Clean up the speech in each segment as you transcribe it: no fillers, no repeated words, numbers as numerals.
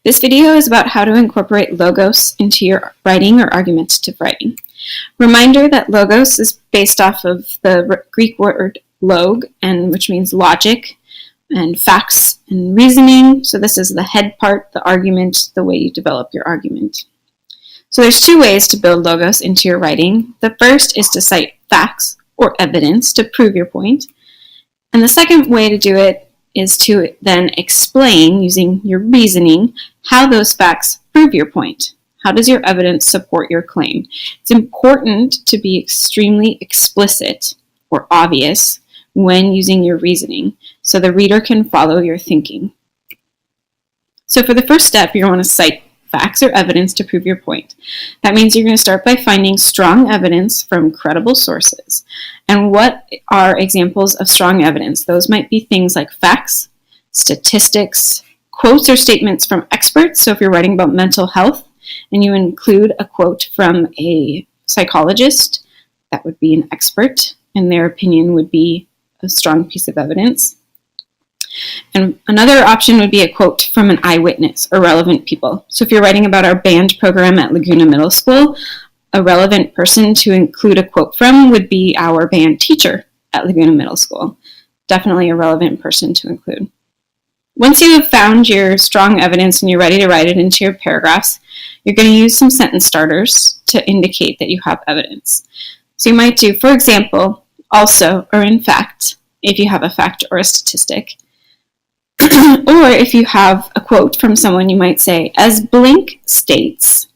This video is about how to incorporate logos into your writing or argumentative writing. Reminder that logos is based off of the Greek word log, which means logic, and facts and reasoning. So this is the head part, the argument, the way you develop your argument. So there's two ways to build logos into your writing. The first is to cite facts or evidence to prove your point. And the second way to do it is to then explain, using your reasoning, how those facts prove your point. How does your evidence support your claim? It's important to be extremely explicit or obvious when using your reasoning so the reader can follow your thinking. So for the first step, you want to cite facts or evidence to prove your point. That means you're going to start by finding strong evidence from credible sources. And what are examples of strong evidence? Those might be things like facts, statistics, quotes or statements from experts. So if you're writing about mental health and you include a quote from a psychologist, that would be an expert, and their opinion would be a strong piece of evidence. And another option would be a quote from an eyewitness or relevant people. So if you're writing about our band program at Laguna Middle School, a relevant person to include a quote from would be our band teacher at Laguna Middle School. Definitely a relevant person to include. Once you have found your strong evidence and you're ready to write it into your paragraphs, you're going to use some sentence starters to indicate that you have evidence. So you might do, for example, also or in fact, if you have a fact or a statistic. Or if you have a quote from someone, you might say, as blank states,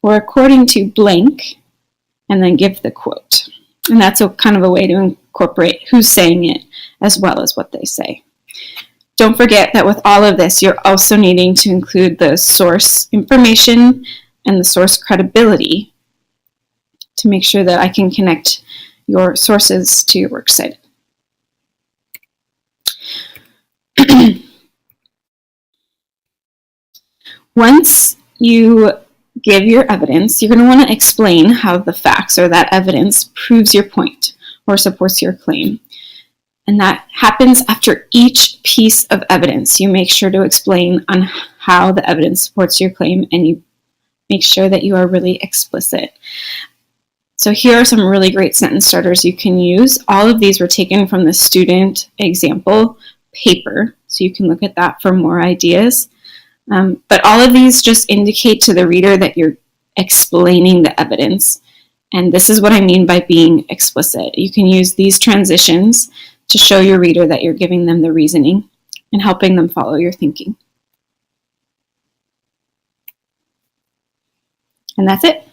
or according to blank, and then give the quote. And that's a kind of a way to incorporate who's saying it as well as what they say. Don't forget that with all of this, you're also needing to include the source information and the source credibility to make sure that I can connect your sources to your works cited. Once you give your evidence, you're going to want to explain how the facts or that evidence proves your point or supports your claim. And that happens after each piece of evidence. You make sure to explain on how the evidence supports your claim, and you make sure that you are really explicit. So here are some really great sentence starters you can use. All of these were taken from the student example paper, so you can look at that for more ideas. But all of these just indicate to the reader that you're explaining the evidence. And this is what I mean by being explicit. You can use these transitions to show your reader that you're giving them the reasoning and helping them follow your thinking. And that's it.